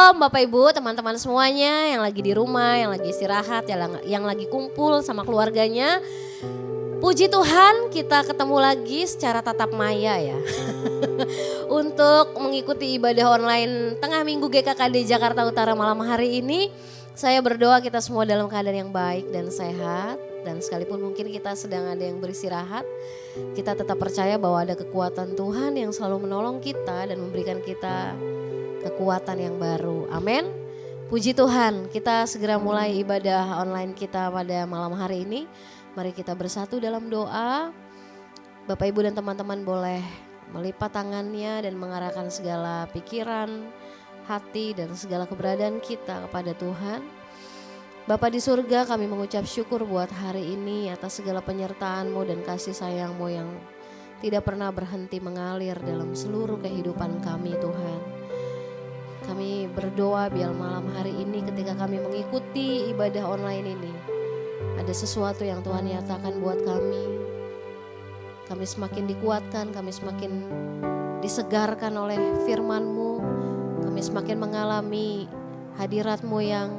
Shalom Bapak Ibu, teman-teman semuanya yang lagi di rumah, yang lagi istirahat, yang lagi kumpul sama keluarganya. Puji Tuhan kita ketemu lagi secara tatap maya ya. Untuk mengikuti ibadah online tengah minggu GKKD Jakarta Utara malam hari ini. Saya berdoa kita semua dalam keadaan yang baik dan sehat. Dan sekalipun mungkin kita sedang ada yang beristirahat, kita tetap percaya bahwa ada kekuatan Tuhan yang selalu menolong kita dan memberikan kita kekuatan yang baru. Amin. Puji Tuhan, kita segera mulai ibadah online kita pada malam hari ini. Mari kita bersatu dalam doa. Bapak Ibu dan teman-teman boleh melipat tangannya dan mengarahkan segala pikiran, hati dan segala keberadaan kita kepada Tuhan. Bapa di surga, kami mengucap syukur buat hari ini atas segala penyertaan-Mu dan kasih sayang-Mu yang tidak pernah berhenti mengalir dalam seluruh kehidupan kami Tuhan. Kami berdoa biar malam hari ini ketika kami mengikuti ibadah online ini, ada sesuatu yang Tuhan nyatakan buat kami. Kami semakin dikuatkan, kami semakin disegarkan oleh firman-Mu. Kami semakin mengalami hadirat-Mu yang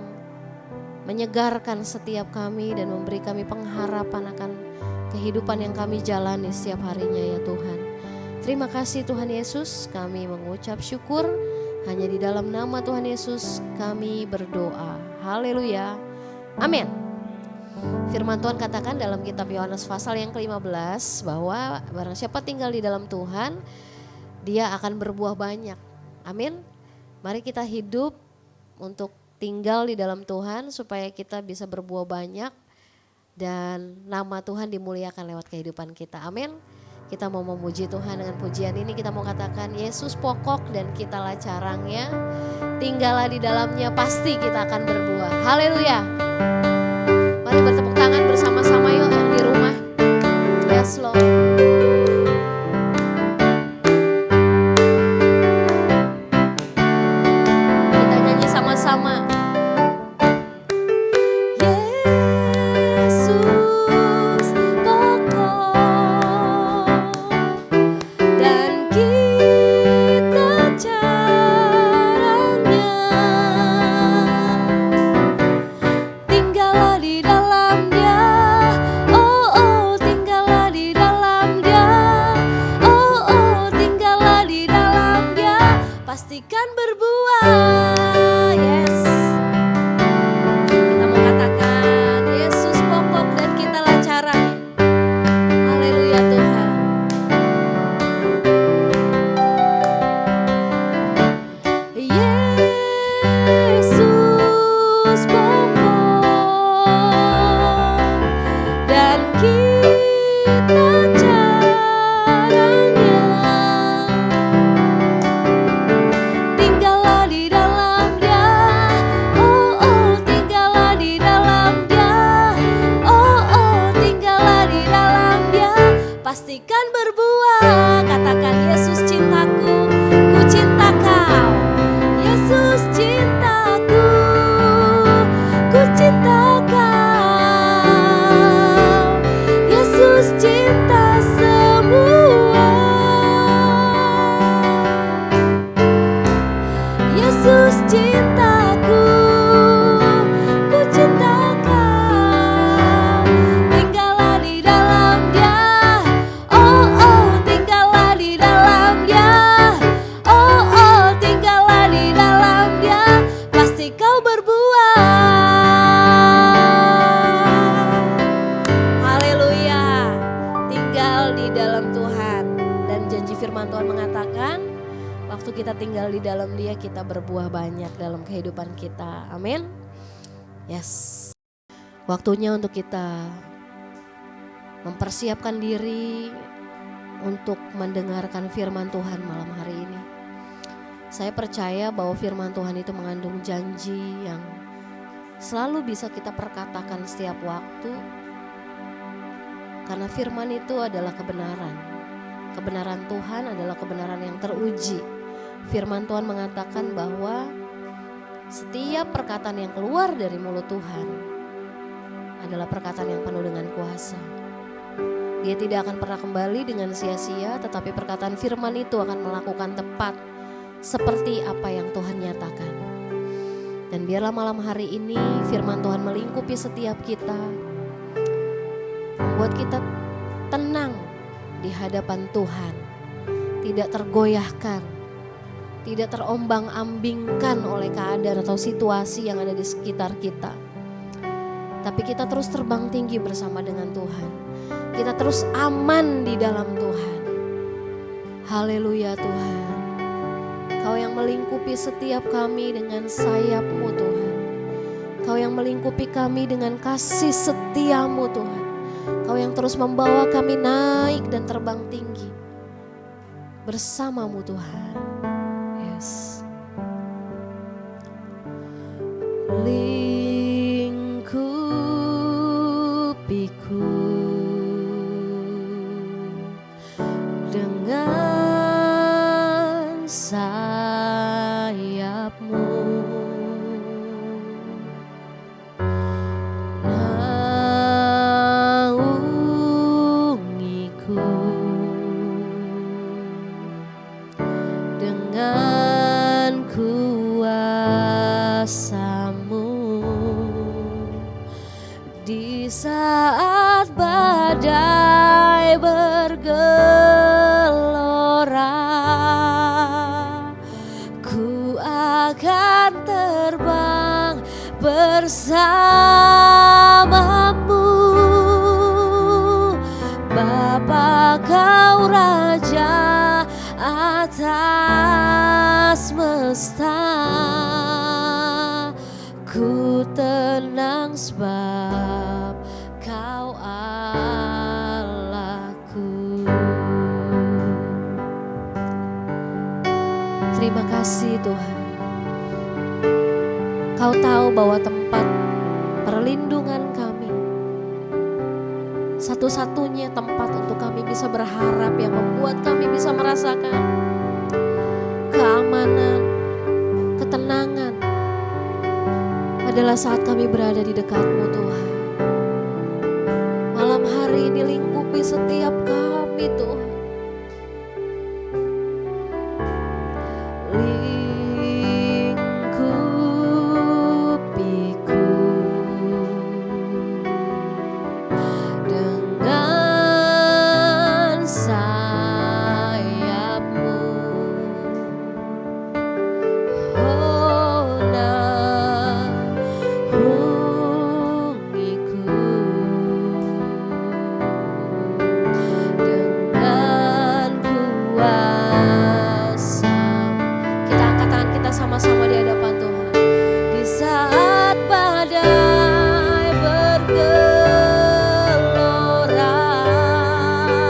menyegarkan setiap kami dan memberi kami pengharapan akan kehidupan yang kami jalani setiap harinya ya Tuhan. Terima kasih Tuhan Yesus, kami mengucap syukur. Hanya di dalam nama Tuhan Yesus kami berdoa. Haleluya. Amin. Firman Tuhan katakan dalam kitab Yohanes pasal yang ke-15 bahwa barang siapa tinggal di dalam Tuhan, dia akan berbuah banyak. Amin. Mari kita hidup untuk tinggal di dalam Tuhan supaya kita bisa berbuah banyak dan nama Tuhan dimuliakan lewat kehidupan kita. Amin. Kita mau memuji Tuhan dengan pujian ini, kita mau katakan Yesus pokok dan kitalah carangnya, tinggallah di dalamnya pasti kita akan berbuah. Haleluya. Mari bertepuk tangan bersama-sama yuk yang di rumah. Yes Lord. Kita nyanyi sama-sama. Pastikan berbuah, yes. Kita mau katakan Yesus pokok dan kitalah caranya. Haleluya Tuhan. Yesus pokok dan kita pastikan berbuah, katakan Yesus cintaku, ku cinta kau. Yesus cintaku, ku cinta kau. Yesus cinta semua. Yesus cintaku, ku cinta kau. Tinggallah di dalam Dia. Tinggallah di dalam Dia. Tinggallah di dalam Dia. Pasti kau berbuah. Haleluya. Tinggal di dalam Tuhan. Dan janji firman Tuhan mengatakan, waktu kita tinggal di dalam Dia, kita berbuah banyak dalam kehidupan kita. Amin. Yes. Waktunya untuk kita mempersiapkan diri untuk mendengarkan firman Tuhan malam hari ini. Saya percaya bahwa firman Tuhan itu mengandung janji yang selalu bisa kita perkatakan setiap waktu. Karena firman itu adalah kebenaran. Kebenaran Tuhan adalah kebenaran yang teruji. Firman Tuhan mengatakan bahwa setiap perkataan yang keluar dari mulut Tuhan adalah perkataan yang penuh dengan kuasa. Dia tidak akan pernah kembali dengan sia-sia, tetapi perkataan firman itu akan melakukan tepat seperti apa yang Tuhan nyatakan. Dan biarlah malam hari ini firman Tuhan melingkupi setiap kita, membuat kita tenang di hadapan Tuhan, tidak tergoyahkan, tidak terombang-ambingkan oleh keadaan atau situasi yang ada di sekitar kita. Tapi kita terus terbang tinggi bersama dengan Tuhan. Kita terus aman di dalam Tuhan. Haleluya Tuhan. Kau yang melingkupi setiap kami dengan sayap-Mu Tuhan. Kau yang melingkupi kami dengan kasih setia-Mu Tuhan. Kau yang terus membawa kami naik dan terbang tinggi bersama-Mu Tuhan. Yes. Lingkupiku dengan sayap-Mu, naungiku dengan kuasa-Mu di saat badai bergelora. Ku akan terbang bersama-Mu, Bapa Kau Raja atas semesta. Ku tenang sebab Kau Allahku. Terima kasih Tuhan. Kau tahu bahwa tempat perlindungan kami, satu-satunya tempat untuk kami bisa berharap yang membuat kami bisa merasakan keamanan, ketenangan adalah saat kami berada di dekat-Mu Tuhan. Malam hari ini lingkupi setiap kami Tuhan. Lingkupiku dengan sayap-Mu, oh naungiku dengan kuasa. Kita angkat tangan kita sama-sama di hadapan Tuhan. Di saat badai bergelora,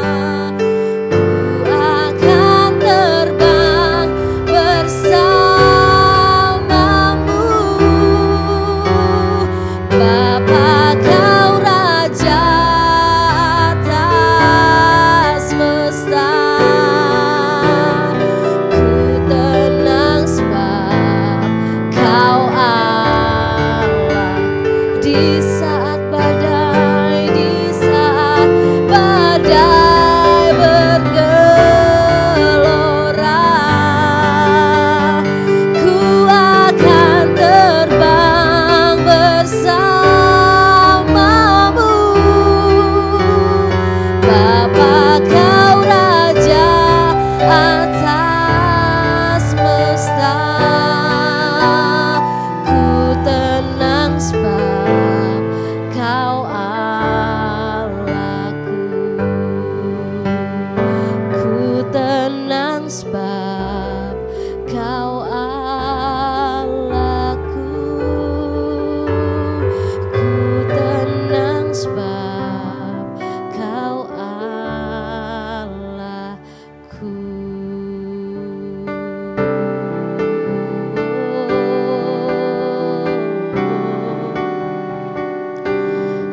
ku akan terbang bersama-Mu, Bapa Kau Raja atas semesta. Ku tenang sebab Kau Allah. Di saat badai bergelora, ku akan terbang bersama-Mu, Bapa Kau Raja atas semesta. Ku tenang sebab Kau Allahku. Ku tenang sebab Kau Allahku. Ku tenang sebab Kau Allahku.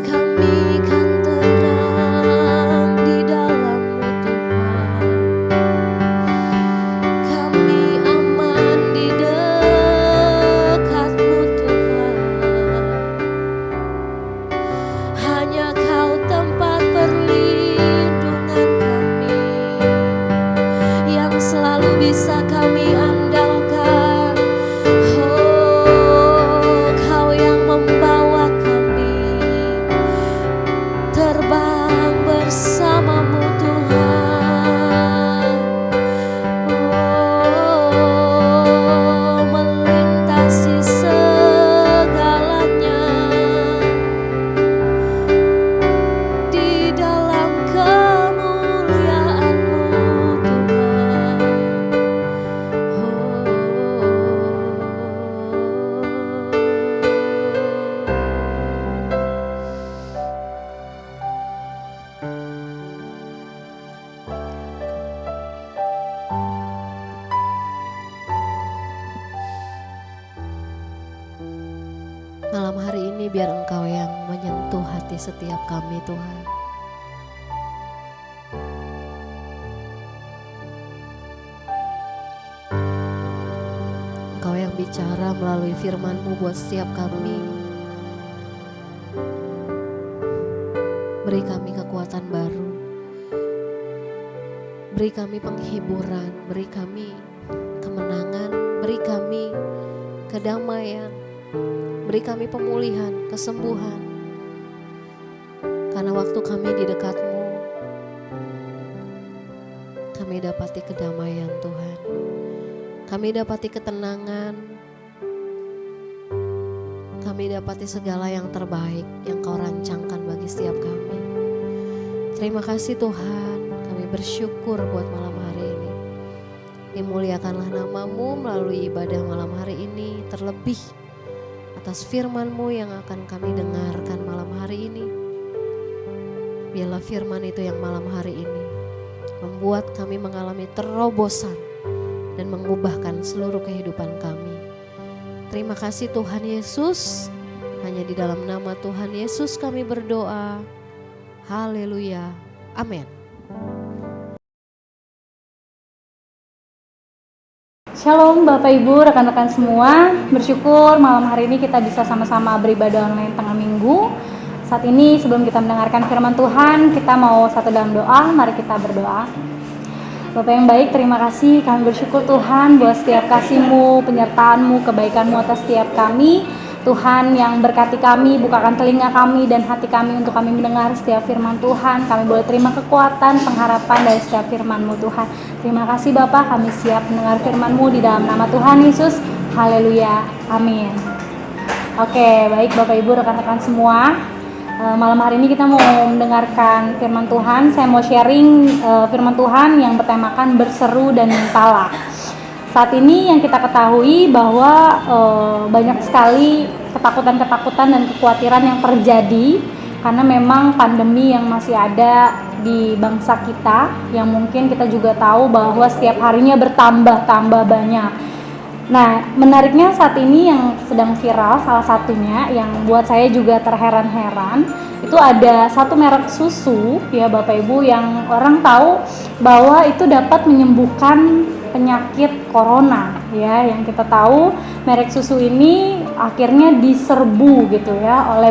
Kami kan tenang di dalam-Mu Tuhan. Kami aman di dekat-Mu Tuhan. Hanya Kau tempat perlindungan kami, yang selalu bisa kami andalkan. Oh Malam hari ini biar Engkau yang menyentuh hati setiap kami Tuhan. Engkau yang bicara melalui firman-Mu buat setiap kami. Beri kami kekuatan baru. Beri kami penghiburan, beri kami kemenangan, beri kami kedamaian, beri kami pemulihan, kesembuhan. Karena waktu kami di dekat-Mu, kami dapati kedamaian Tuhan. Kami dapati ketenangan. Kami dapati segala yang terbaik yang Kau rancangkan bagi setiap kami. Terima kasih Tuhan, kami bersyukur buat malam hari ini. Dimuliakanlah nama-Mu melalui ibadah malam hari ini, terlebih atas firman-Mu yang akan kami dengarkan malam hari ini. Biarlah firman itu yang malam hari ini membuat kami mengalami terobosan dan mengubahkan seluruh kehidupan kami. Terima kasih Tuhan Yesus, hanya di dalam nama Tuhan Yesus kami berdoa. Haleluya, amin. Shalom Bapak Ibu, rekan-rekan semua. Bersyukur malam hari ini kita bisa sama-sama beribadah online tengah minggu. Saat ini sebelum kita mendengarkan firman Tuhan, kita mau satu dalam doa. Mari kita berdoa. Bapak yang baik, terima kasih. Kami bersyukur Tuhan buat setiap kasih-Mu, penyertaan-Mu, kebaikan-Mu atas setiap kami. Tuhan yang berkati kami, bukakan telinga kami dan hati kami untuk kami mendengar setiap firman Tuhan. Kami boleh terima kekuatan, pengharapan dari setiap firman-Mu Tuhan. Terima kasih Bapak, kami siap mendengar firman-Mu di dalam nama Tuhan Yesus. Haleluya, amin. Oke, baik Bapak Ibu, rekan-rekan semua. Malam hari ini kita mau mendengarkan firman Tuhan. Saya mau sharing firman Tuhan yang bertemakan berseru dan mintalah. Saat ini yang kita ketahui bahwa banyak sekali ketakutan-ketakutan dan kekhawatiran yang terjadi karena memang pandemi yang masih ada di bangsa kita, yang mungkin kita juga tahu bahwa setiap harinya bertambah banyak. Nah, menariknya saat ini yang sedang viral, salah satunya yang buat saya juga terheran-heran, itu ada satu merek susu ya Bapak Ibu yang orang tahu bahwa itu dapat menyembuhkan penyakit corona ya, yang kita tahu merek susu ini akhirnya diserbu gitu ya oleh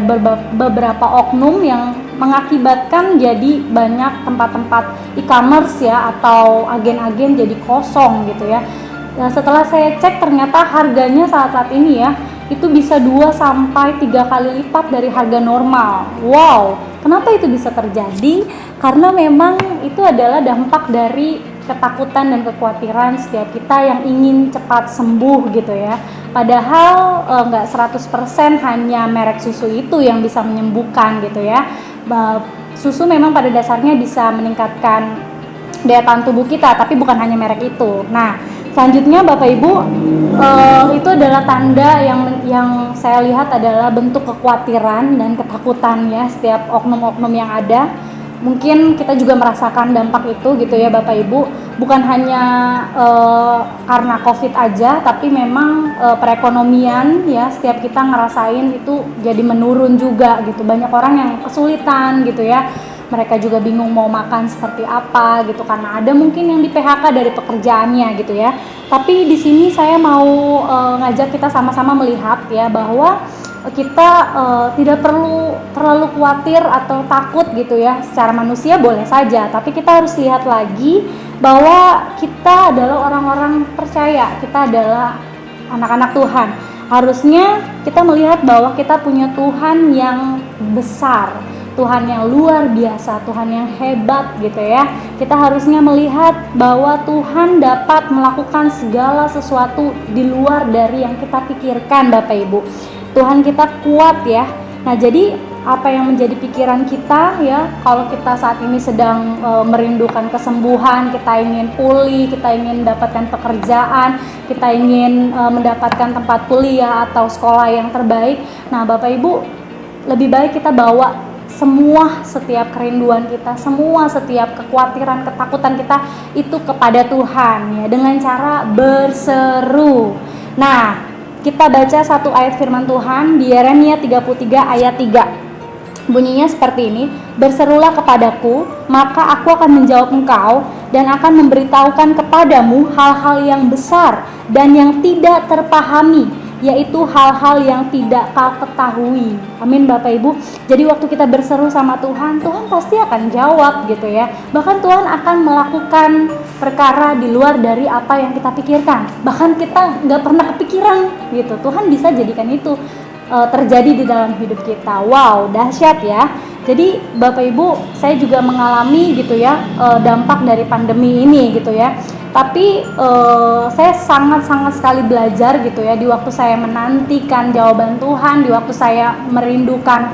beberapa oknum yang mengakibatkan jadi banyak tempat-tempat e-commerce ya atau agen-agen jadi kosong gitu ya. Nah, setelah saya cek ternyata harganya saat ini ya itu bisa 2-3 kali lipat dari harga normal. Wow, kenapa itu bisa terjadi? Karena memang itu adalah dampak dari ketakutan dan kekhawatiran setiap kita yang ingin cepat sembuh gitu ya. Padahal nggak 100% hanya merek susu itu yang bisa menyembuhkan gitu ya. Susu memang pada dasarnya bisa meningkatkan daya tahan tubuh kita, tapi bukan hanya merek itu. Nah, selanjutnya Bapak Ibu, itu adalah tanda yang saya lihat adalah bentuk kekhawatiran dan ketakutan ya setiap oknum-oknum yang ada. Mungkin kita juga merasakan dampak itu gitu ya Bapak Ibu, bukan hanya karena COVID aja, tapi memang perekonomian ya setiap kita ngerasain itu jadi menurun juga gitu. Banyak orang yang kesulitan gitu ya. Mereka juga bingung mau makan seperti apa gitu karena ada mungkin yang di PHK dari pekerjaannya gitu ya. Tapi di sini saya mau ngajak kita sama-sama melihat ya bahwa kita tidak perlu terlalu khawatir atau takut gitu ya. Secara manusia boleh saja, tapi kita harus lihat lagi bahwa kita adalah orang-orang percaya, kita adalah anak-anak Tuhan. Harusnya kita melihat bahwa kita punya Tuhan yang besar, Tuhan yang luar biasa, Tuhan yang hebat gitu ya. Kita harusnya melihat bahwa Tuhan dapat melakukan segala sesuatu di luar dari yang kita pikirkan Bapak Ibu. Tuhan kita kuat ya. Nah, jadi apa yang menjadi pikiran kita ya, kalau kita saat ini sedang merindukan kesembuhan, kita ingin pulih, kita ingin mendapatkan pekerjaan, kita ingin mendapatkan tempat kuliah atau sekolah yang terbaik. Nah, Bapak Ibu, lebih baik kita bawa setiap kerinduan kita, setiap kekhawatiran, ketakutan kita itu kepada Tuhan ya, dengan cara berseru. Nah, Kita baca satu ayat firman Tuhan di Yeremia 33 ayat 3. Bunyinya seperti ini, berserulah kepadaku, maka aku akan menjawab engkau dan akan memberitahukan kepadamu hal-hal yang besar dan yang tidak terpahami, yaitu hal-hal yang tidak kau ketahui. Amin Bapak Ibu. Jadi waktu kita berseru sama Tuhan, Tuhan pasti akan jawab gitu ya. Bahkan Tuhan akan melakukan perkara di luar dari apa yang kita pikirkan. Bahkan kita nggak pernah kepikiran gitu. Tuhan bisa jadikan itu terjadi di dalam hidup kita. Wow, dahsyat ya. Jadi Bapak Ibu, saya juga mengalami gitu ya dampak dari pandemi ini gitu ya. Tapi saya sangat-sangat sekali belajar gitu ya di waktu saya menantikan jawaban Tuhan, di waktu saya merindukan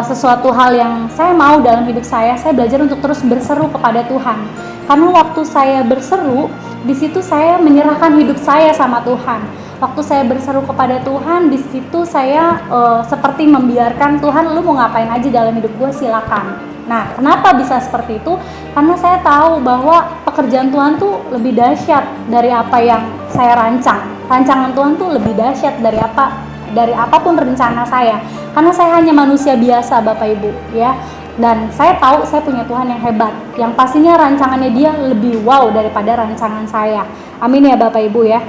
sesuatu hal yang saya mau dalam hidup saya belajar untuk terus berseru kepada Tuhan. Karena waktu saya berseru, di situ saya menyerahkan hidup saya sama Tuhan. Waktu saya berseru kepada Tuhan, di situ saya seperti membiarkan Tuhan, lu mau ngapain aja dalam hidup gue, silakan. Nah, kenapa bisa seperti itu? Karena saya tahu bahwa pekerjaan Tuhan tuh lebih dahsyat dari apa yang saya rancang. Rancangan Tuhan tuh lebih dahsyat dari apapun rencana saya. Karena saya hanya manusia biasa, Bapak Ibu, ya. Dan saya tahu saya punya Tuhan yang hebat, yang pastinya rancangannya dia lebih wow daripada rancangan saya. Amin ya Bapak Ibu ya.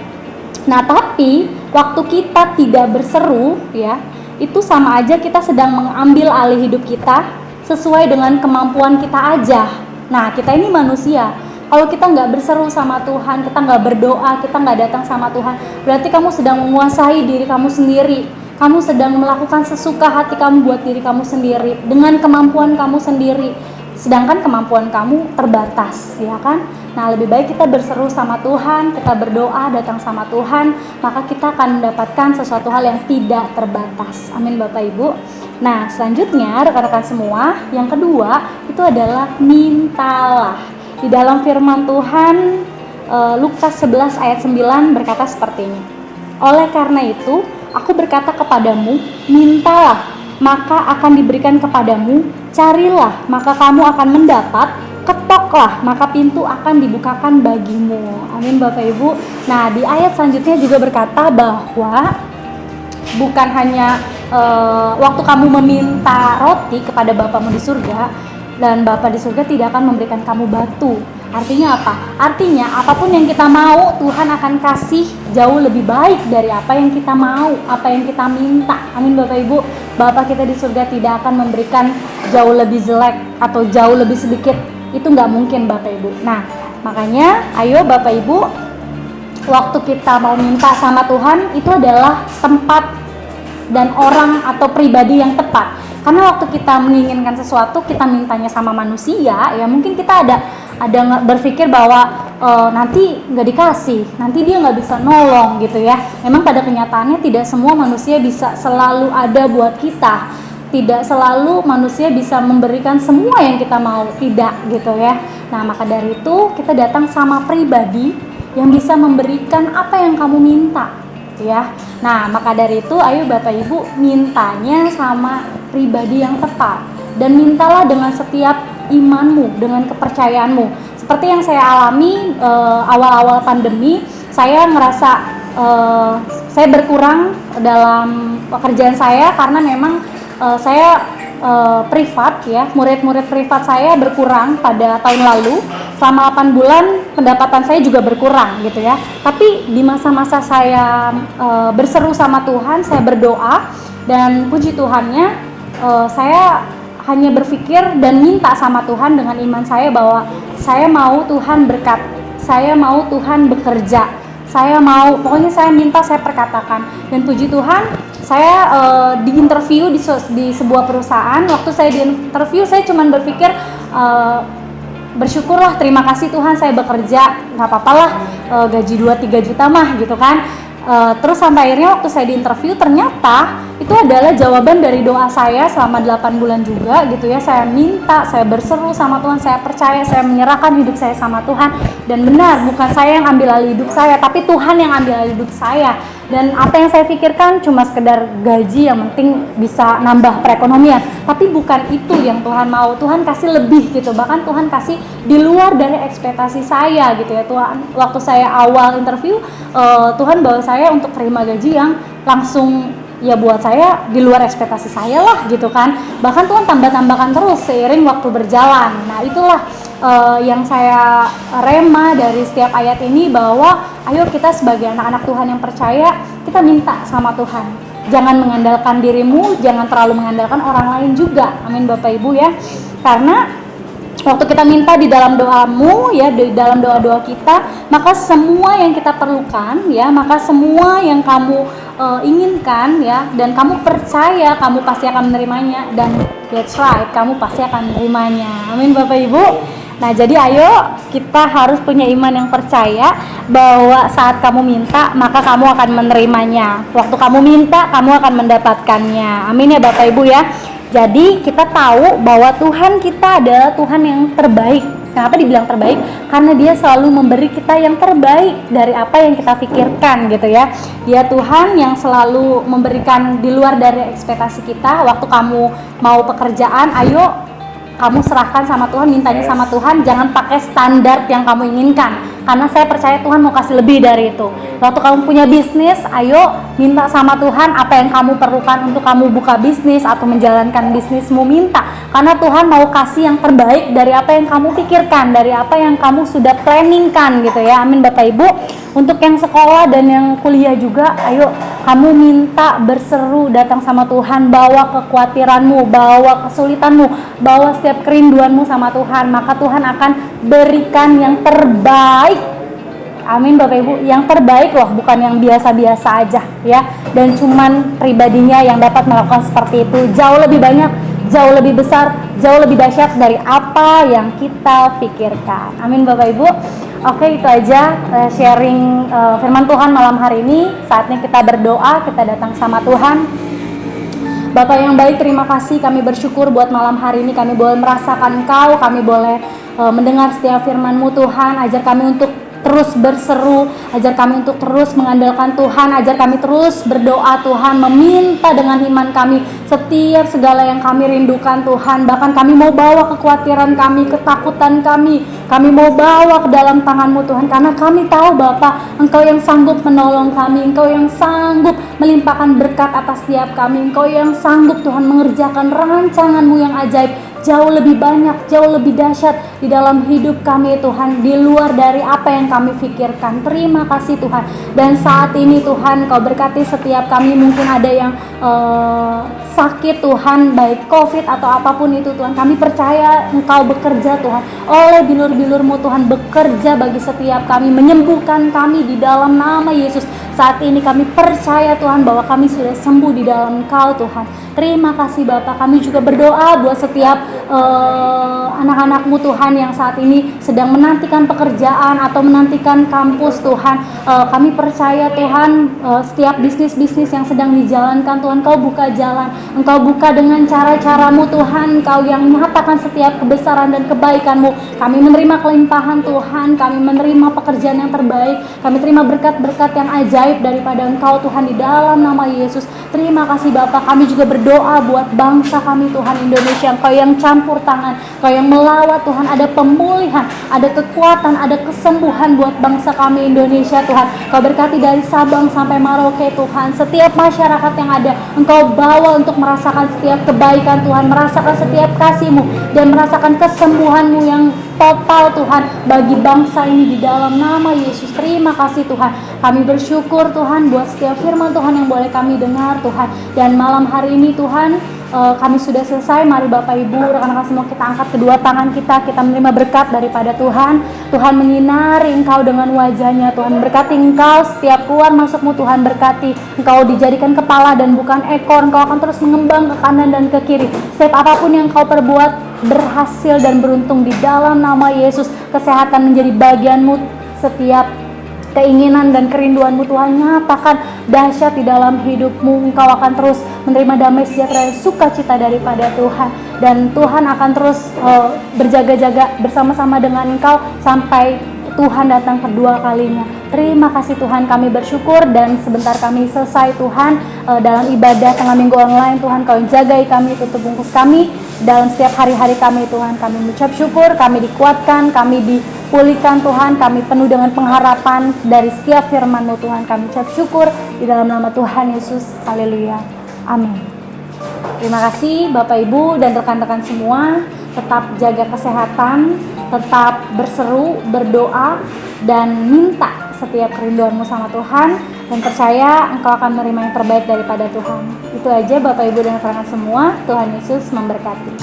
Nah, tapi waktu kita tidak berseru ya, itu sama aja kita sedang mengambil alih hidup kita sesuai dengan kemampuan kita aja. Nah, kita ini manusia. Kalau kita nggak berseru sama Tuhan, kita nggak berdoa, kita nggak datang sama Tuhan, berarti kamu sedang menguasai diri kamu sendiri. Kamu sedang melakukan sesuka hati kamu buat diri kamu sendiri, dengan kemampuan kamu sendiri. Sedangkan kemampuan kamu terbatas, ya kan? Nah, lebih baik kita berseru sama Tuhan, kita berdoa, datang sama Tuhan, maka kita akan mendapatkan sesuatu hal yang tidak terbatas. Amin Bapak Ibu. Nah, selanjutnya rekan-rekan semua, yang kedua itu adalah mintalah. Di dalam firman Tuhan Lukas 11 ayat 9 berkata seperti ini. Oleh karena itu, aku berkata kepadamu, mintalah, maka akan diberikan kepadamu, carilah, maka kamu akan mendapat, ketoklah, maka pintu akan dibukakan bagimu. Amin Bapak Ibu. Nah, di ayat selanjutnya juga berkata bahwa bukan hanya waktu kamu meminta roti kepada Bapamu di surga, dan Bapa di surga tidak akan memberikan kamu batu. Artinya apa? Artinya apapun yang kita mau, Tuhan akan kasih jauh lebih baik dari apa yang kita mau, apa yang kita minta. Amin Bapak Ibu. Bapa kita di surga tidak akan memberikan jauh lebih jelek atau jauh lebih sedikit. Itu nggak mungkin Bapak Ibu. Nah, makanya ayo Bapak Ibu, waktu kita mau minta sama Tuhan, itu adalah tempat dan orang atau pribadi yang tepat. Karena waktu kita menginginkan sesuatu, kita mintanya sama manusia, ya mungkin kita ada berpikir bahwa nanti nggak dikasih, nanti dia nggak bisa nolong gitu ya. Memang pada kenyataannya tidak semua manusia bisa selalu ada buat kita, tidak selalu manusia bisa memberikan semua yang kita mau, tidak gitu ya. Nah, maka dari itu kita datang sama pribadi yang bisa memberikan apa yang kamu minta ya. Nah, maka dari itu ayo Bapak Ibu mintanya sama pribadi yang tepat, dan mintalah dengan setiap imanmu, dengan kepercayaanmu. Seperti yang saya alami awal-awal pandemi, saya ngerasa saya berkurang dalam pekerjaan saya karena memang saya privat ya, murid-murid privat saya berkurang pada tahun lalu. Selama 8 bulan pendapatan saya juga berkurang gitu ya. Tapi di masa-masa saya berseru sama Tuhan, saya berdoa, dan puji Tuhannya saya hanya berpikir dan minta sama Tuhan dengan iman saya bahwa saya mau Tuhan berkat, saya mau Tuhan bekerja, saya mau, pokoknya saya minta, saya perkatakan. Dan puji Tuhan, saya di interview di sebuah perusahaan. Waktu saya di interview, saya cuma berpikir bersyukurlah, terima kasih Tuhan saya bekerja, nggak apa-apalah, gaji 2-3 juta mah gitu kan. Terus sampai akhirnya waktu saya di interview, ternyata itu adalah jawaban dari doa saya selama 8 bulan juga gitu ya. Saya minta, saya berseru sama Tuhan, saya percaya, saya menyerahkan hidup saya sama Tuhan. Dan benar, bukan saya yang ambil alih hidup saya, tapi Tuhan yang ambil alih hidup saya. Dan apa yang saya pikirkan cuma sekedar gaji, yang penting bisa nambah perekonomian. Tapi bukan itu yang Tuhan mau. Tuhan kasih lebih gitu. Bahkan Tuhan kasih di luar dari ekspektasi saya gitu ya. Tuhan, waktu saya awal interview, Tuhan bawa saya untuk terima gaji yang langsung ya buat saya di luar ekspektasi saya lah gitu kan. Bahkan Tuhan tambah-tambahkan terus seiring waktu berjalan. Nah itulah yang saya rema dari setiap ayat ini, bahwa ayo kita sebagai anak-anak Tuhan yang percaya, kita minta sama Tuhan. Jangan mengandalkan dirimu, jangan terlalu mengandalkan orang lain juga. Amin Bapak Ibu ya. Karena waktu kita minta di dalam doamu ya, di dalam doa-doa kita, maka semua yang kita perlukan ya, maka semua yang kamu inginkan ya, dan kamu percaya, kamu pasti akan menerimanya. Dan that's right, kamu pasti akan menerimanya. Amin Bapak Ibu. Nah jadi ayo kita harus punya iman yang percaya bahwa saat kamu minta maka kamu akan menerimanya. Waktu kamu minta kamu akan mendapatkannya. Amin ya Bapak Ibu ya. Jadi kita tahu bahwa Tuhan kita adalah Tuhan yang terbaik. Kenapa dibilang terbaik? Karena Dia selalu memberi kita yang terbaik dari apa yang kita pikirkan gitu ya. Dia Tuhan yang selalu memberikan di luar dari ekspektasi kita. Waktu kamu mau pekerjaan, ayo kamu serahkan sama Tuhan, mintanya sama Tuhan, jangan pakai standar yang kamu inginkan. Karena saya percaya Tuhan mau kasih lebih dari itu. Waktu kamu punya bisnis, ayo minta sama Tuhan apa yang kamu perlukan untuk kamu buka bisnis atau menjalankan bisnismu, minta. Karena Tuhan mau kasih yang terbaik dari apa yang kamu pikirkan, dari apa yang kamu sudah planningkan gitu ya. Amin Bapak Ibu. Untuk yang sekolah dan yang kuliah juga, ayo kamu minta, berseru, datang sama Tuhan, bawa kekhawatiranmu, bawa kesulitanmu, bawa setiap kerinduanmu sama Tuhan, maka Tuhan akan berikan yang terbaik. Amin Bapak Ibu, yang terbaik loh, bukan yang biasa-biasa aja ya. Dan cuman pribadinya yang dapat melakukan seperti itu, jauh lebih banyak, jauh lebih besar, jauh lebih dahsyat dari apa yang kita pikirkan. Amin Bapak Ibu. Oke, itu aja sharing firman Tuhan malam hari ini. Saatnya kita berdoa, kita datang sama Tuhan. Bapak yang baik, terima kasih, kami bersyukur buat malam hari ini kami boleh merasakan Engkau, kami boleh mendengar setiap firman-Mu Tuhan. Ajar kami untuk terus berseru, ajar kami untuk terus mengandalkan Tuhan, ajar kami terus berdoa Tuhan, meminta dengan iman kami setiap segala yang kami rindukan Tuhan. Bahkan kami mau bawa kekhawatiran kami, ketakutan kami mau bawa ke dalam tangan-Mu Tuhan, karena kami tahu Bapa, Engkau yang sanggup menolong kami, Engkau yang sanggup melimpahkan berkat atas setiap kami, Engkau yang sanggup Tuhan mengerjakan rancangan-Mu yang ajaib, jauh lebih banyak, jauh lebih dahsyat di dalam hidup kami Tuhan, di luar dari apa yang kami pikirkan. Terima kasih Tuhan. Dan saat ini Tuhan, Kau berkati setiap kami, mungkin ada yang sakit Tuhan, baik COVID atau apapun itu Tuhan, kami percaya Engkau bekerja Tuhan, oleh bilur-bilur-Mu Tuhan bekerja bagi setiap kami, menyembuhkan kami di dalam nama Yesus. Saat ini kami percaya Tuhan bahwa kami sudah sembuh di dalam Engkau Tuhan. Terima kasih Bapak. Kami juga berdoa buat setiap anak-anak-Mu Tuhan yang saat ini sedang menantikan pekerjaan atau menantikan kampus Tuhan. Kami percaya Tuhan, setiap bisnis-bisnis yang sedang dijalankan Tuhan, Kau buka jalan, Engkau buka dengan cara-cara-Mu Tuhan, Kau yang menyatakan setiap kebesaran dan kebaikan-Mu. Kami menerima kelimpahan Tuhan, kami menerima pekerjaan yang terbaik, kami terima berkat-berkat yang ajaib daripada Engkau Tuhan, di dalam nama Yesus. Terima kasih Bapak. Kami juga berdoa buat bangsa kami Tuhan, Indonesia. Engkau yang campur tangan, Engkau yang melawat Tuhan, ada pemulihan, ada kekuatan, ada kesembuhan buat bangsa kami Indonesia Tuhan. Kau berkati dari Sabang sampai Merauke Tuhan, setiap masyarakat yang ada Engkau bawa untuk merasakan setiap kebaikan Tuhan, merasakan setiap kasih-Mu dan merasakan kesembuhan-Mu yang total Tuhan bagi bangsa ini di dalam nama Yesus. Terima kasih Tuhan. Kami bersyukur Tuhan buat setiap firman Tuhan yang boleh kami dengar Tuhan. Dan malam hari ini Tuhan, kami sudah selesai. Mari Bapak Ibu, rekan-rekan semua, kita angkat kedua tangan kita menerima berkat daripada Tuhan. Tuhan menyinari engkau dengan wajahnya. Tuhan berkati engkau, setiap keluar masukmu Tuhan berkati. Engkau dijadikan kepala dan bukan ekor. Engkau akan terus mengembang ke kanan dan ke kiri. Setiap apapun yang engkau perbuat berhasil dan beruntung di dalam nama Yesus. Kesehatan menjadi bagianmu, setiap keinginan dan kerinduanmu Tuhan nyatakan dahsyat di dalam hidupmu. Engkau akan terus menerima damai sejahtera dan sukacita daripada Tuhan, dan Tuhan akan terus berjaga-jaga bersama-sama dengan engkau sampai Tuhan datang kedua kalinya. Terima kasih Tuhan, kami bersyukur dan sebentar kami selesai Tuhan dalam ibadah tengah minggu online. Tuhan Kau jagai kami, tutup bungkus kami dalam setiap hari-hari kami Tuhan. Kami mengucap syukur, kami dikuatkan, kami dipulihkan Tuhan, kami penuh dengan pengharapan dari setiap firman-Mu Tuhan. Kami ucap syukur di dalam nama Tuhan Yesus. Haleluya. Amin. Terima kasih Bapak Ibu dan rekan-rekan semua. Tetap jaga kesehatan, tetap berseru, berdoa, dan minta setiap kerinduanmu sama Tuhan, dan percaya engkau akan menerima yang terbaik daripada Tuhan. Itu aja Bapak Ibu dan rekan-rekan semua. Tuhan Yesus memberkati.